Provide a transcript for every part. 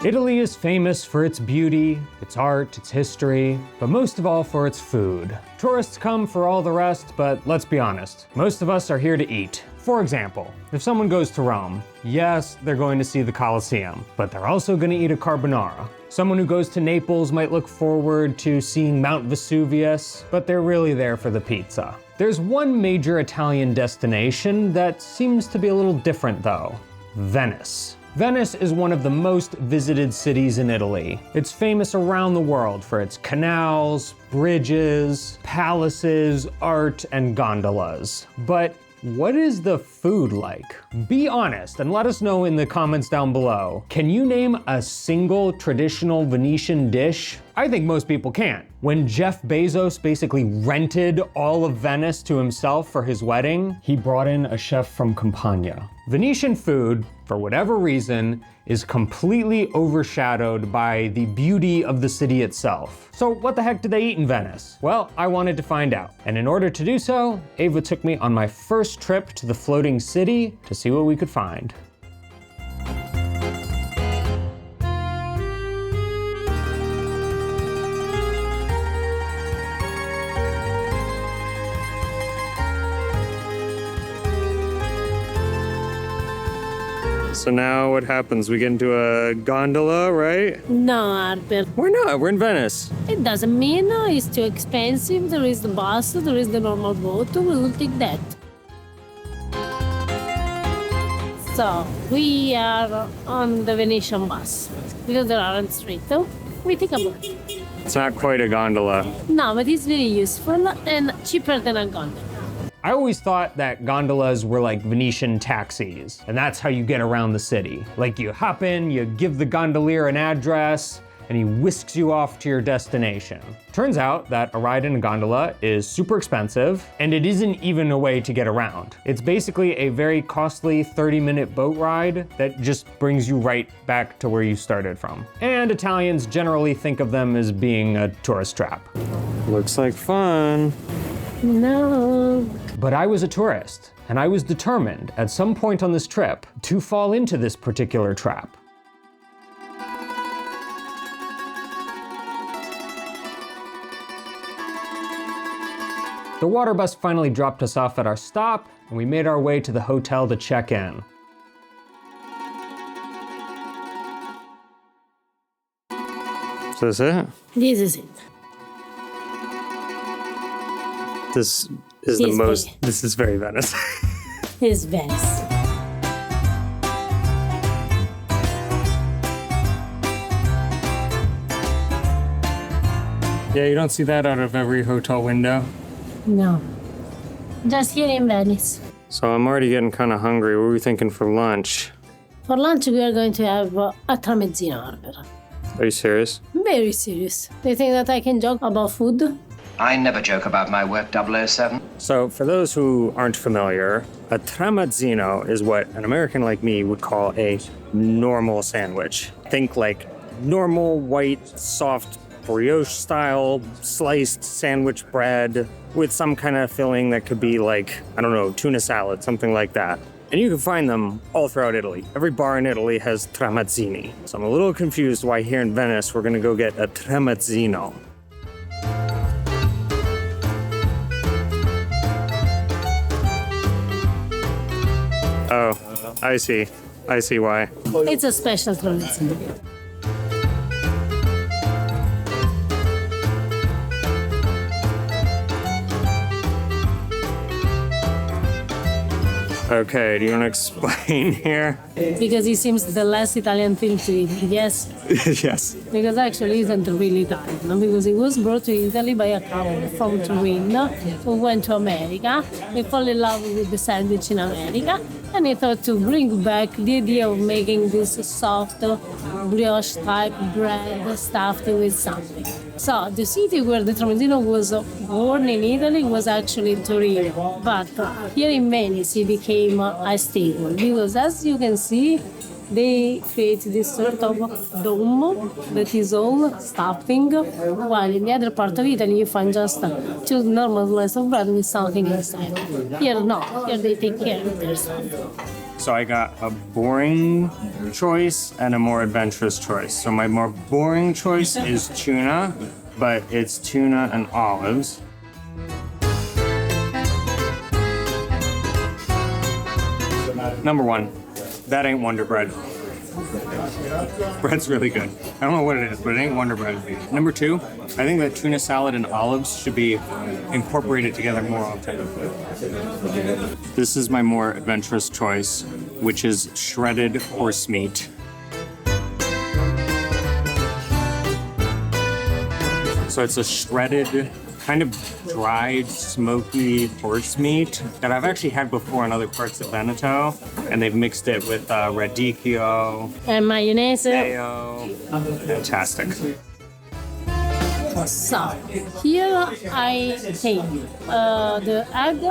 Italy is famous for its beauty, its art, its history, but most of all for its food. Tourists come for all the rest, but let's be honest, most of us are here to eat. For example, if someone goes to Rome, yes, they're going to see the Colosseum, but they're also going to eat a carbonara. Someone who goes to Naples might look forward to seeing Mount Vesuvius, but they're really there for the pizza. There's one major Italian destination that seems to be a little different though: Venice. Venice is one of the most visited cities in Italy. It's famous around the world for its canals, bridges, palaces, art, and gondolas. But what is the food like? Be honest and let us know in the comments down below. Can you name a single traditional Venetian dish? I think most people can't. When Jeff Bezos basically rented all of Venice to himself for his wedding, he brought in a chef from Campania. Venetian food, for whatever reason, is completely overshadowed by the beauty of the city itself. So what the heck did they eat in Venice? Well, I wanted to find out. And in order to do so, Ava took me on my first trip to the floating city to see what we could find. So now what happens? We get into a gondola, right? No, Albert. Why not? We're in Venice. It doesn't mean it's too expensive. There is the bus, there is the normal boat. We will take that. So, we are on the Venetian bus because there aren't streets. We take a boat. It's not quite a gondola. No, but it's very useful and cheaper than a gondola. I always thought that gondolas were like Venetian taxis, and that's how you get around the city. Like you hop in, you give the gondolier an address, and he whisks you off to your destination. Turns out that a ride in a gondola is super expensive, and it isn't even a way to get around. It's basically a very costly 30-minute boat ride that just brings you right back to where you started from. And Italians generally think of them as being a tourist trap. Looks like fun. No. But I was a tourist, and I was determined at some point on this trip to fall into this particular trap. The water bus finally dropped us off at our stop, and we made our way to the hotel to check in. Is this it? This is it. This is the most, this is very Venice. It's Venice. Yeah, you don't see that out of every hotel window. No. Just here in Venice. So I'm already getting kind of hungry. What were we thinking for lunch? For lunch, we are going to have a tramezzino, Albert. Are you serious? Very serious. Do you think that I can joke about food? I never joke about my work, 007. So for those who aren't familiar, a tramezzino is what an American like me would call a normal sandwich. Think like normal, white, soft, brioche-style sliced sandwich bread with some kind of filling that could be like, I don't know, tuna salad, something like that. And you can find them all throughout Italy. Every bar in Italy has tramezzini. So I'm a little confused why here in Venice we're gonna go get a tramezzino. Oh, I see. I see why. It's a special tramezzino. Okay, do you want to explain here? Because it seems the less Italian thing to eat, yes? Yes. Because actually it isn't really Italian, no? Because it was brought to Italy by a couple from Turin who went to America. He fell in love with the sandwich in America, and he thought to bring back the idea of making this soft brioche type bread stuffed with something. So the city where the tramezzino was born in Italy was actually Turin, but here in Venice it became a staple because, as you can see, they create this sort of dome that is all stuffing, while in the other part of Italy you find just two normal slices of bread with something inside. Here no, here they take care of their stuff. So I got a boring choice and a more adventurous choice. So my more boring choice is tuna, but it's tuna and olives. Number one, that ain't Wonder Bread. Bread's really good. I don't know what it is, but it ain't Wonder Bread. Number two, I think that tuna salad and olives should be incorporated together more often. This is my more adventurous choice, which is shredded horse meat. So it's a shredded, kind of dried, smoky horse meat that I've actually had before in other parts of Veneto, and they've mixed it with radicchio and mayonnaise. Mayo. Fantastic. So here I take the egg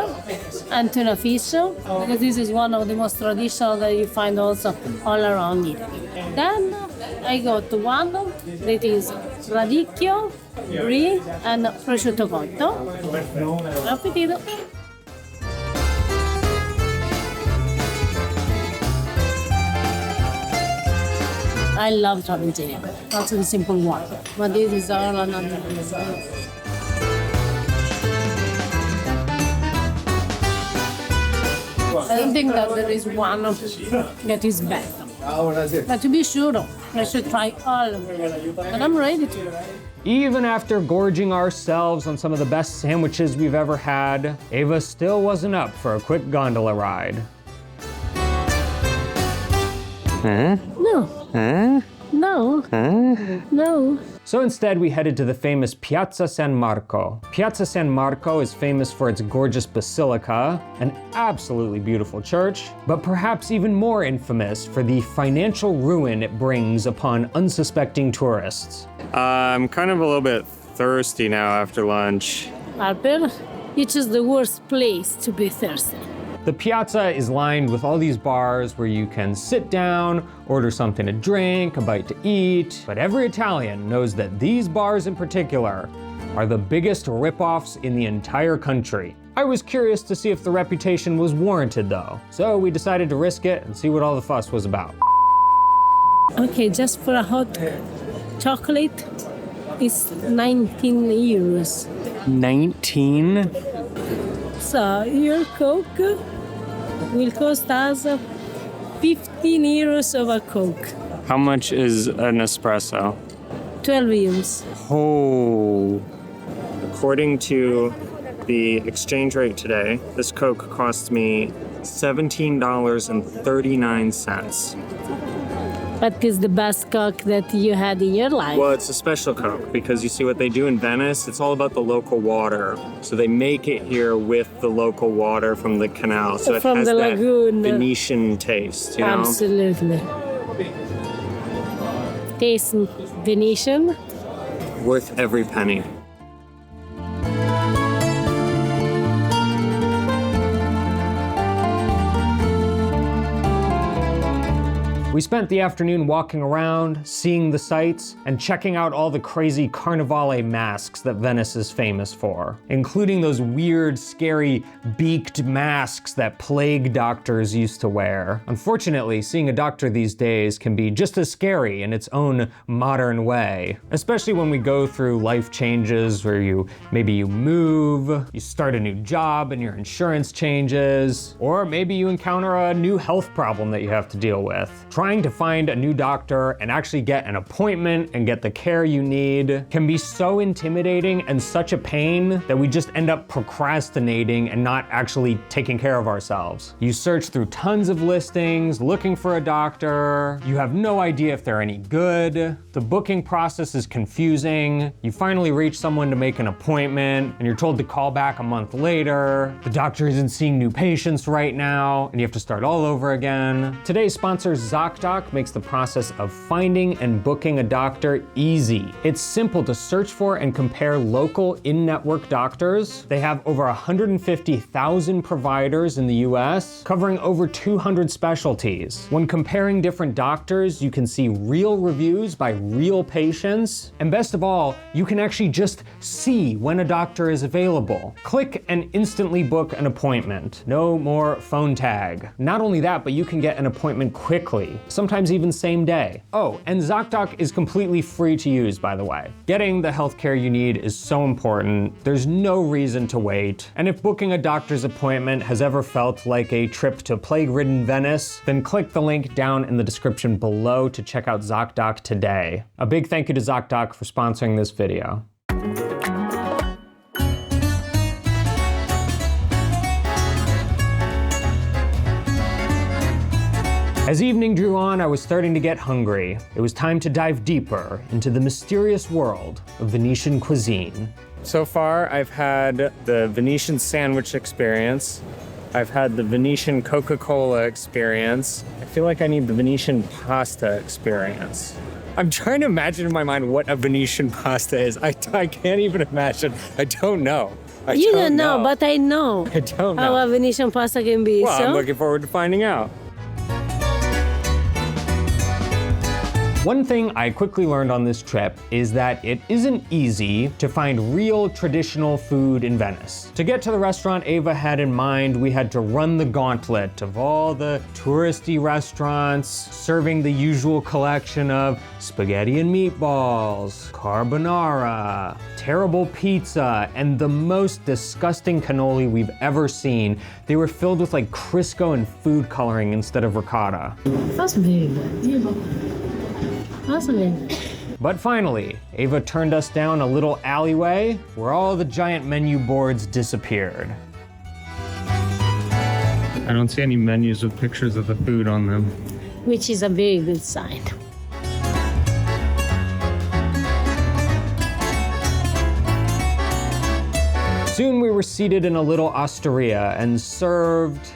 and tuna fish, because this is one of the most traditional that you find also all around Italy. Then I got one that is radicchio, brie, and prosciutto cotto. Buon appetito! I love tramezzino. That's the simple one. But this is all another. I don't think that there is one that is better. But to be sure, I should try all of them. And I'm ready to. Even after gorging ourselves on some of the best sandwiches we've ever had, Ava still wasn't up for a quick gondola ride. No. No. So instead, we headed to the famous Piazza San Marco. Piazza San Marco is famous for its gorgeous basilica, an absolutely beautiful church, but perhaps even more infamous for the financial ruin it brings upon unsuspecting tourists. I'm kind of a little bit thirsty now after lunch. Harper, it's just the worst place to be thirsty. The piazza is lined with all these bars where you can sit down, order something to drink, a bite to eat, but every Italian knows that these bars in particular are the biggest rip-offs in the entire country. I was curious to see if the reputation was warranted though, so we decided to risk it and see what all the fuss was about. Okay, just for a hot chocolate, it's 19 euros. 19? So your Coke will cost us 15 euros of a Coke. How much is an espresso? 12 euros. Oh. According to the exchange rate today, this Coke cost me $17.39. What is the best Coke that you had in your life? Well, it's a special Coke because you see what they do in Venice, it's all about the local water. So they make it here with the local water from the canal. So it From has the that lagoon. Venetian taste, you know? Absolutely. Taste Venetian. Worth every penny. We spent the afternoon walking around, seeing the sights, and checking out all the crazy carnivale masks that Venice is famous for, including those weird, scary, beaked masks that plague doctors used to wear. Unfortunately, seeing a doctor these days can be just as scary in its own modern way, especially when we go through life changes where maybe you move, you start a new job and your insurance changes, or maybe you encounter a new health problem that you have to deal with. Trying to find a new doctor and actually get an appointment and get the care you need can be so intimidating and such a pain that we just end up procrastinating and not actually taking care of ourselves. You search through tons of listings, looking for a doctor. You have no idea if they're any good. The booking process is confusing. You finally reach someone to make an appointment and you're told to call back a month later. The doctor isn't seeing new patients right now and you have to start all over again. Today's sponsor, ZocDoc makes the process of finding and booking a doctor easy. It's simple to search for and compare local in-network doctors. They have over 150,000 providers in the US, covering over 200 specialties. When comparing different doctors, you can see real reviews by real patients. And best of all, you can actually just see when a doctor is available. Click and instantly book an appointment. No more phone tag. Not only that, but you can get an appointment quickly, sometimes even same day. Oh, and ZocDoc is completely free to use, by the way. Getting the healthcare you need is so important. There's no reason to wait. And if booking a doctor's appointment has ever felt like a trip to plague-ridden Venice, then click the link down in the description below to check out ZocDoc today. A big thank you to ZocDoc for sponsoring this video. As evening drew on, I was starting to get hungry. It was time to dive deeper into the mysterious world of Venetian cuisine. So far, I've had the Venetian sandwich experience. I've had the Venetian Coca-Cola experience. I feel like I need the Venetian pasta experience. I'm trying to imagine in my mind what a Venetian pasta is. I can't even imagine. I don't know. You don't know, but I know. I don't know. How a Venetian pasta can be. Well, so? I'm looking forward to finding out. One thing I quickly learned on this trip is that it isn't easy to find real traditional food in Venice. To get to the restaurant Ava had in mind, we had to run the gauntlet of all the touristy restaurants serving the usual collection of spaghetti and meatballs, carbonara, terrible pizza, and the most disgusting cannoli we've ever seen. They were filled with like Crisco and food coloring instead of ricotta. That's big. But finally, Ava turned us down a little alleyway where all the giant menu boards disappeared. I don't see any menus with pictures of the food on them. Which is a very good sign. Soon we were seated in a little osteria and served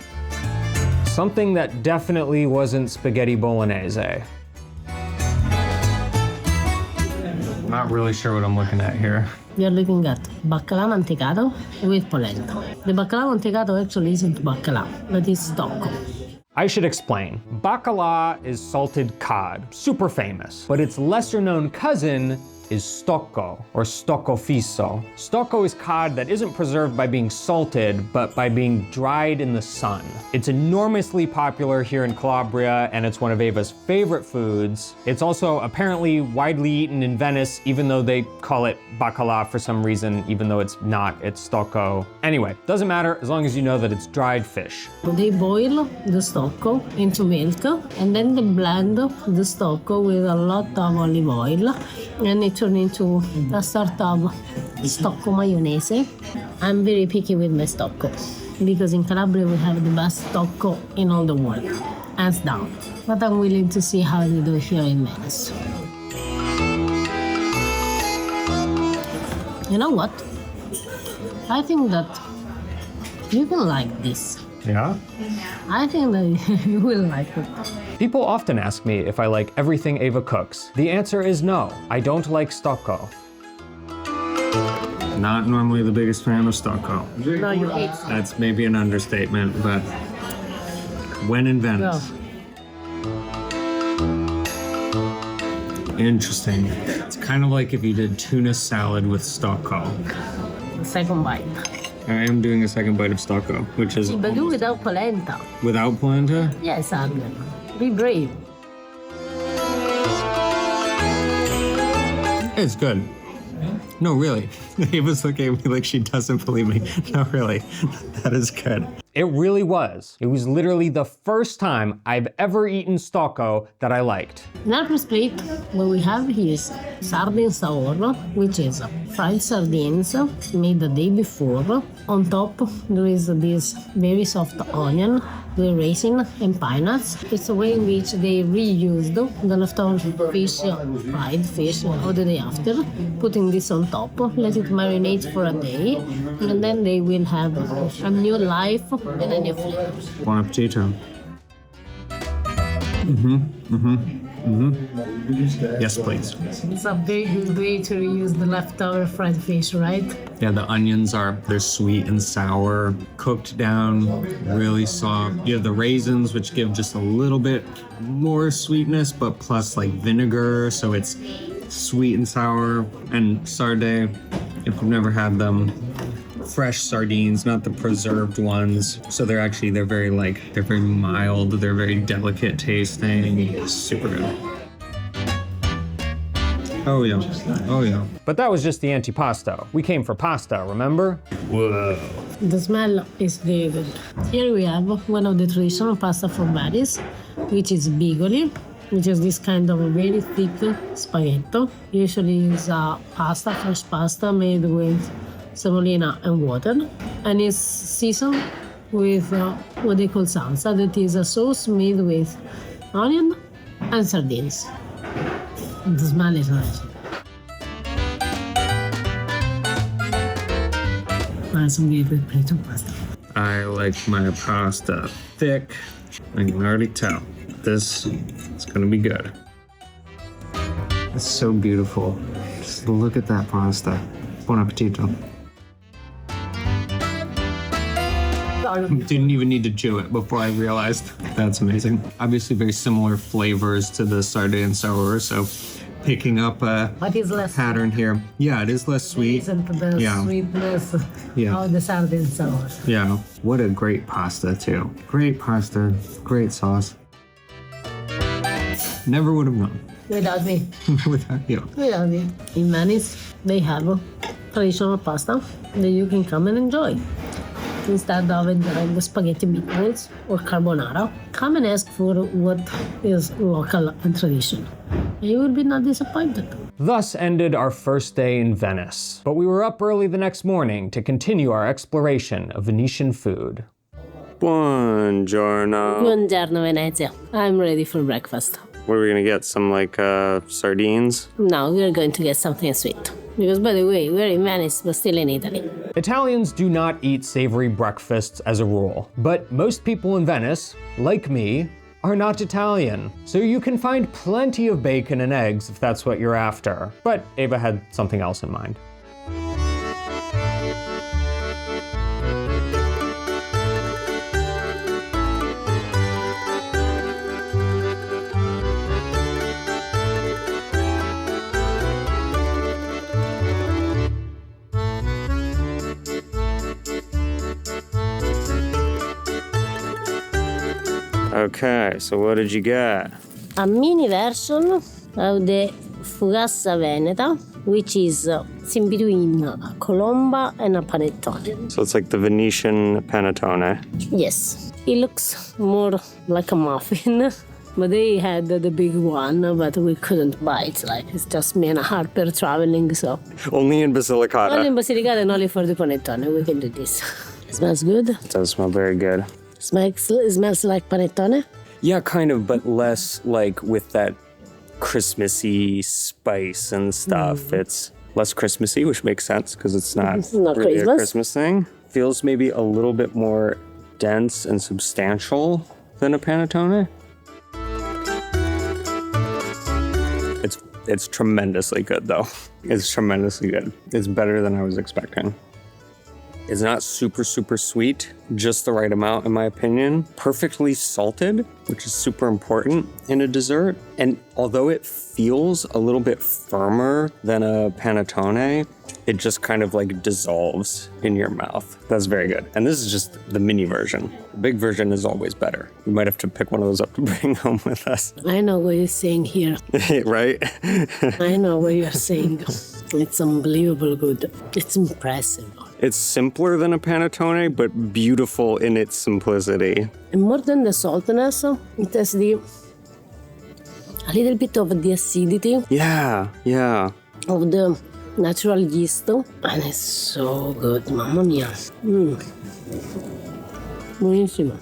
something that definitely wasn't spaghetti bolognese. Not really sure what I'm looking at here. You're looking at baccalà mantecato with polenta. The baccalà mantecato actually isn't baccalà, but it's stocco. I should explain. Bacala is salted cod, super famous, but its lesser known cousin is stocco, or stocco fisso. Stocco is cod that isn't preserved by being salted, but by being dried in the sun. It's enormously popular here in Calabria, and it's one of Ava's favorite foods. It's also apparently widely eaten in Venice, even though they call it bacala for some reason, even though it's not, it's stocco. Anyway, doesn't matter as long as you know that it's dried fish. They boil the stocco into milk, and then they blend the stocco with a lot of olive oil, and it turns into a sort of stocco mayonnaise. I'm very picky with my stocco because in Calabria we have the best stocco in all the world, hands down. But I'm willing to see how they do it here in Venice. You know what? I think that you can like this. Yeah? I think that you will like it. People often ask me if I like everything Ava cooks. The answer is no, I don't like stocco. Not normally the biggest fan of stocco. No, you hate it. That's maybe an understatement, but when in Venice. Interesting. It's kind of like if you did tuna salad with stocco. Second bite. I am doing a second bite of stocco, which is But do without polenta. without polenta. Yes, Agnes. Be brave. It's good. No, really. Ava's looking at me like she doesn't believe me. No, really. That is good. It really was. It was literally the first time I've ever eaten stocco that I liked. In our plate, what we have here is sardine saor, which is fried sardines made the day before. On top, there is this very soft onion with raisin and pine nuts. It's a way in which they reused the leftover fish, fried fish, or the day after, putting this on top, let it marinate for a day, and then they will have a new life and a new flavor. Buon appetito. Yes, please. It's a very good way to reuse the leftover fried fish, right? Yeah, the onions they're sweet and sour, cooked down, really soft. You have the raisins, which give just a little bit more sweetness, but plus like vinegar, so it's sweet and sour. And sarde, if you've never had them, fresh sardines, not the preserved ones. So they're very mild, they're very delicate tasting, super good. Oh yeah. But that was just the antipasto. We came for pasta, remember? Whoa. The smell is very good. Here we have one of the traditional pasta from Venice, which is bigoli, which is this kind of a very thick spaghetto. Usually it's fresh pasta made with semolina and water, and it's seasoned with what they call salsa, that is a sauce made with onion and sardines. The smell is nice. Some good plate of pasta. I like my pasta thick. I can already tell. This is gonna be good. It's so beautiful. Just look at that pasta. Buon appetito. Didn't even need to chew it before I realized. That's amazing. Obviously very similar flavors to the sarde and sour, so picking up a pattern here. Yeah, it is less sweet. Isn't the sweetness of the sarde and sour. Yeah, what a great pasta too. Great pasta, great sauce. Never would have known. Without me. Without you. Without me. In Venice, they have traditional pasta that you can come and enjoy. Instead of enjoying the spaghetti meatballs or carbonara, come and ask for what is local and traditional. You will be not disappointed. Thus ended our first day in Venice, but we were up early the next morning to continue our exploration of Venetian food. Buongiorno. Buongiorno, Venezia. I'm ready for breakfast. What are we gonna get? Some sardines? No, we're going to get something sweet. Because, by the way, we're in Venice, but still in Italy. Italians do not eat savory breakfasts as a rule, but most people in Venice, like me, are not Italian. So you can find plenty of bacon and eggs if that's what you're after. But Eva had something else in mind. Okay, so what did you get? A mini version of the fugassa veneta, which is in between a colomba and a panettone. So it's like the Venetian panettone. Yes, it looks more like a muffin, but they had the big one, but we couldn't buy it. It's just me and Harper traveling, so. Only in Basilicata. Only in Basilicata and only for the panettone, we can do this. It smells good. It does smell very good. Smells like panettone? Yeah, kind of, but less with that Christmassy spice and stuff. It's less Christmassy, which makes sense because it's not really a Christmas thing. Feels maybe a little bit more dense and substantial than a panettone. It's tremendously good though. It's tremendously good. It's better than I was expecting. It's not super, super sweet, just the right amount in my opinion. Perfectly salted, which is super important in a dessert. And although it feels a little bit firmer than a panettone, it just kind of dissolves in your mouth. That's very good. And this is just the mini version. The big version is always better. We might have to pick one of those up to bring home with us. I know what you're saying here. Right? I know what you're saying. It's unbelievable good. It's impressive. It's simpler than a panettone, but beautiful in its simplicity. And more than the saltiness, it has a little bit of the acidity. Yeah. Of the natural yeast. And it's so good, mamma mia. Buonissimo.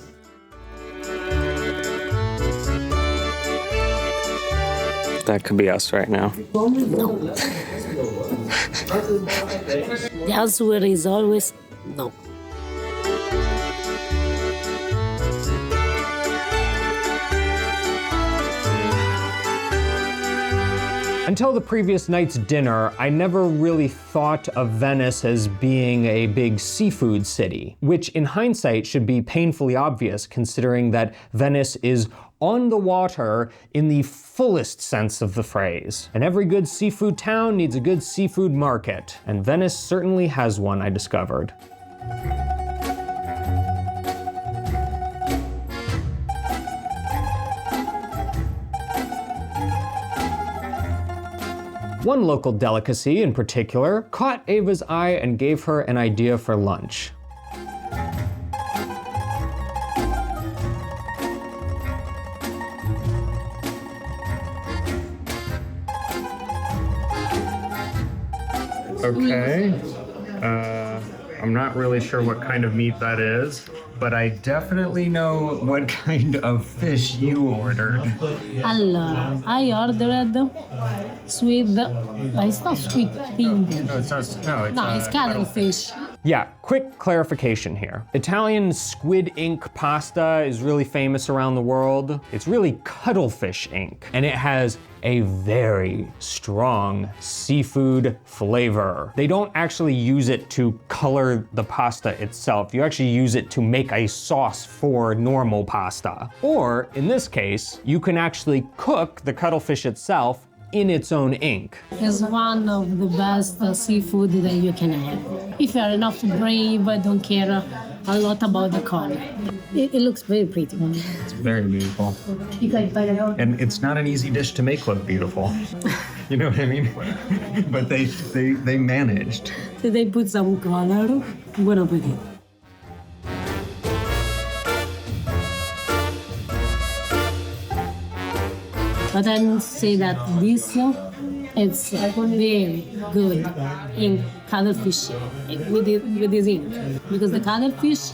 That could be us right now. No. The answer is always no. Until the previous night's dinner, I never really thought of Venice as being a big seafood city, which in hindsight should be painfully obvious considering that Venice is on the water in the fullest sense of the phrase. And every good seafood town needs a good seafood market, and Venice certainly has one, I discovered. One local delicacy in particular caught Ava's eye and gave her an idea for lunch. Okay, I'm not really sure what kind of meat that is, but I definitely know what kind of fish you ordered. Allora, I ordered sweet, it's not sweet pink. No, it's not, No, it's cuttlefish. Yeah, quick clarification here. Italian squid ink pasta is really famous around the world. It's really cuttlefish ink, and it has a very strong seafood flavor. They don't actually use it to color the pasta itself. You actually use it to make a sauce for normal pasta. Or, in this case, you can actually cook the cuttlefish itself in its own ink. It's one of the best seafood that you can have. If you are enough brave, don't care a lot about the color. It looks very pretty. It's very beautiful. And it's not an easy dish to make look beautiful. You know what I mean? But they managed. So they put some color. Buon appetito. But I must say that this it's very good in cuttlefish with this ink, because the cuttlefish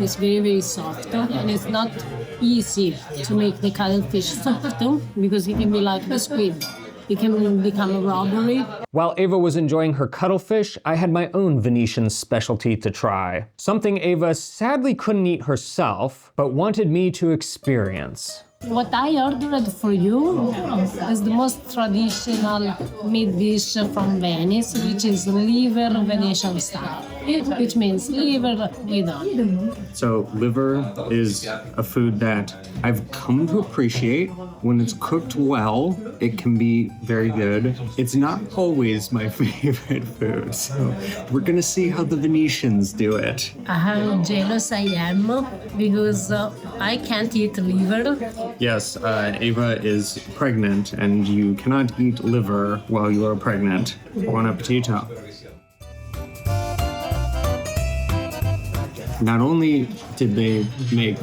is very, very soft, and it's not easy to make the cuttlefish soft because it can be like the squid. It can become a robbery. While Ava was enjoying her cuttlefish, I had my own Venetian specialty to try. Something Ava sadly couldn't eat herself, but wanted me to experience. What I ordered for you is the most traditional meat dish from Venice, which is liver Venetian style, which means liver with onion. So liver is a food that I've come to appreciate. When it's cooked well, it can be very good. It's not always my favorite food, so we're gonna see how the Venetians do it. How jealous I am because I can't eat liver. Yes, Ava is pregnant, and you cannot eat liver while you are pregnant. Buon appetito. Not only did they make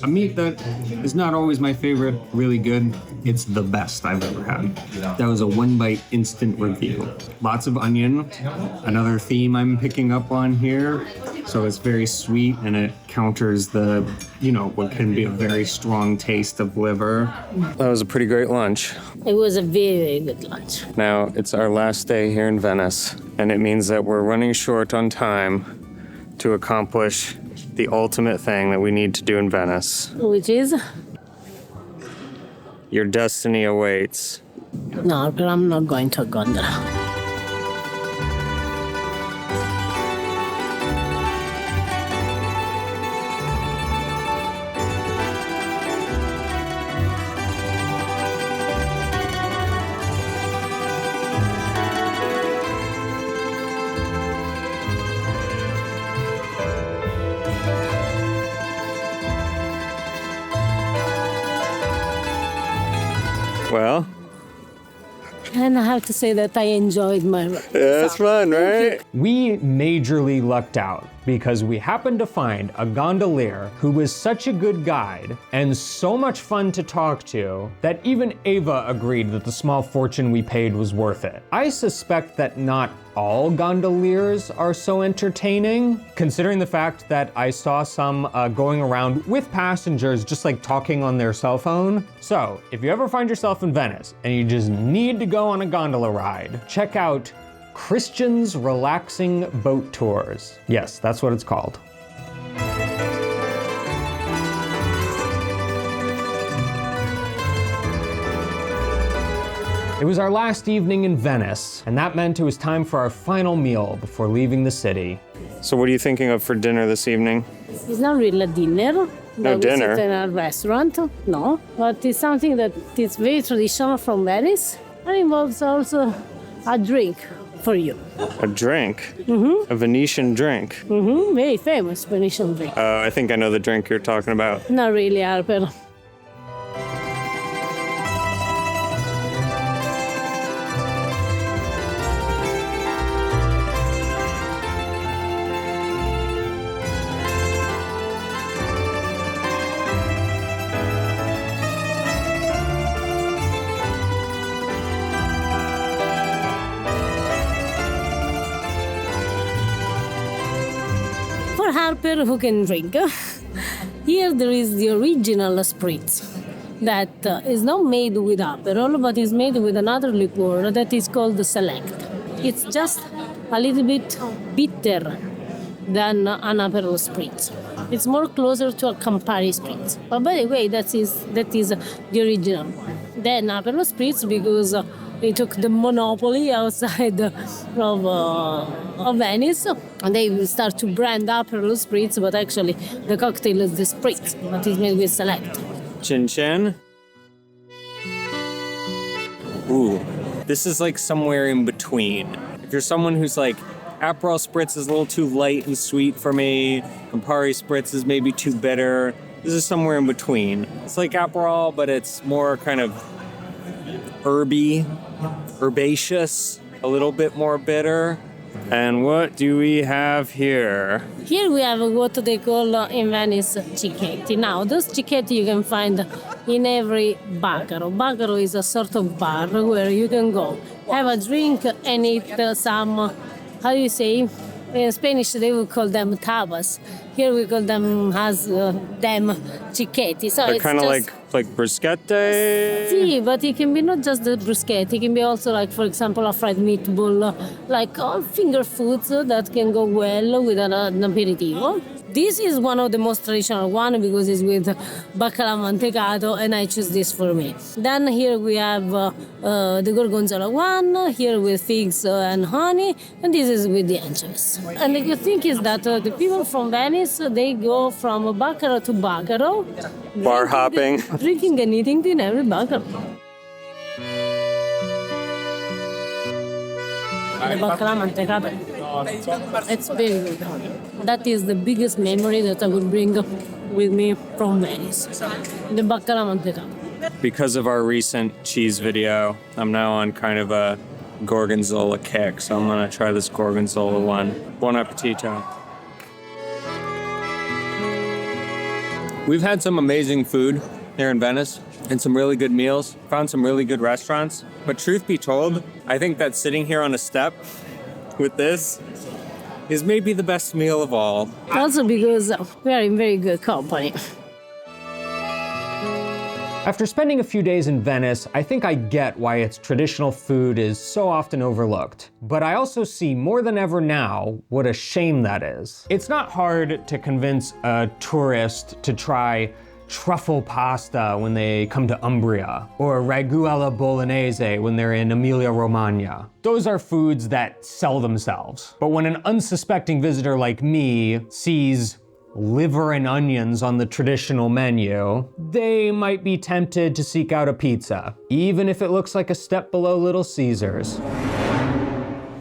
a meat that is not always my favorite really good, it's the best I've ever had. That was a one-bite instant review. Lots of onion, another theme I'm picking up on here. So it's very sweet, and it counters the, what can be a very strong taste of liver. That was a pretty great lunch. It was a very, very good lunch. Now, it's our last day here in Venice, and it means that we're running short on time to accomplish the ultimate thing that we need to do in Venice. Which is? Your destiny awaits. No, but I'm not going to a gondola. Well, And I have to say that I enjoyed my ride. yeah, it's fun, right? We majorly lucked out because we happened to find a gondolier who was such a good guide and so much fun to talk to that even Ava agreed that the small fortune we paid was worth it. I suspect that not all gondoliers are so entertaining, considering the fact that I saw some going around with passengers just like talking on their cell phone. So if you ever find yourself in Venice and you just need to go on a gondola ride, check out Christian's Relaxing Boat Tours. Yes, that's what it's called. It was our last evening in Venice, and that meant it was time for our final meal before leaving the city. So what are you thinking of for dinner this evening? It's not really a dinner. No dinner? We sit in a restaurant, no. But it's something that is very traditional from Venice and involves also a drink for you. A drink? Mm-hmm. A Venetian drink? Mm-hmm. Very famous Venetian drink. I think I know the drink you're talking about. Not really, Harper. For Harper who can drink, here there is the original spritz that is not made with Aperol, but is made with another liqueur that is called the Select. It's just a little bit bitter than an Aperol spritz. It's more closer to a Campari spritz. But by the way, that is the original one. Then Aperol spritz, because they took the monopoly outside of Venice, and they start to brand Aperol spritz, but actually the cocktail is the spritz, but it's made with Select. Chin chin. Ooh, this is like somewhere in between. If you're someone who's like, Aperol spritz is a little too light and sweet for me, Campari spritz is maybe too bitter, this is somewhere in between. It's like Aperol, but it's more kind of herbaceous, a little bit more bitter. And what do we have here? Here we have what they call in Venice cicchetti. Now, those cicchetti you can find in every baccaro. Baccaro is a sort of bar where you can go, have a drink and eat some, how do you say? In Spanish they would call them tapas. Here we call them cicchetti. So They're kind of like bruschetta. See, but it can be not just the bruschetta. It can be also like, for example, a fried meatball, like all finger foods that can go well with an aperitivo. This is one of the most traditional one because it's with baccalà mantecato, and I choose this for me. Then here we have the gorgonzola one, here with figs and honey, and this is with the anchovies. And the good thing is that the people from Venice, they go from baccaro to baccaro. Bar hopping. Drinking and eating in every baccaro. The baccalà mantecato. It's very good. That is the biggest memory that I would bring with me from Venice. The baccalà mantecato. Because of our recent cheese video, I'm now on kind of a gorgonzola kick, so I'm gonna try this gorgonzola one. Buon appetito. We've had some amazing food here in Venice and some really good meals, found some really good restaurants. But truth be told, I think that sitting here on a step with this is maybe the best meal of all. Also because we are in very good company. After spending a few days in Venice, I think I get why its traditional food is so often overlooked. But I also see more than ever now what a shame that is. It's not hard to convince a tourist to try truffle pasta when they come to Umbria, or ragu alla bolognese when they're in Emilia-Romagna. Those are foods that sell themselves. But when an unsuspecting visitor like me sees liver and onions on the traditional menu, they might be tempted to seek out a pizza, even if it looks like a step below Little Caesars.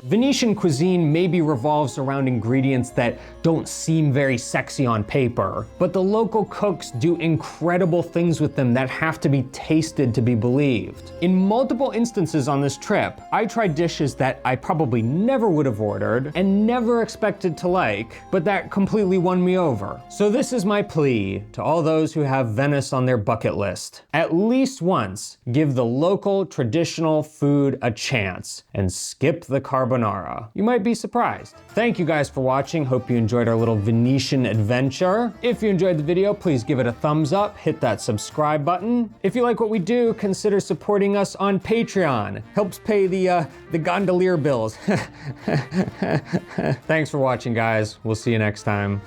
Venetian cuisine maybe revolves around ingredients that don't seem very sexy on paper, but the local cooks do incredible things with them that have to be tasted to be believed. In multiple instances on this trip, I tried dishes that I probably never would have ordered and never expected to like, but that completely won me over. So this is my plea to all those who have Venice on their bucket list. At least once, give the local traditional food a chance and skip the carbonara. You might be surprised. Thank you guys for watching. Hope you enjoyed our little Venetian adventure. If you enjoyed the video, please give it a thumbs up, hit that subscribe button. If you like what we do, consider supporting us on Patreon. Helps pay the gondolier bills. Thanks for watching, guys. We'll see you next time.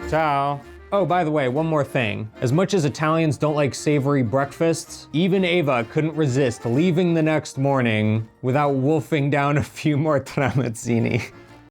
Ciao. Oh, by the way, one more thing. As much as Italians don't like savory breakfasts, even Eva couldn't resist leaving the next morning without wolfing down a few more tramezzini.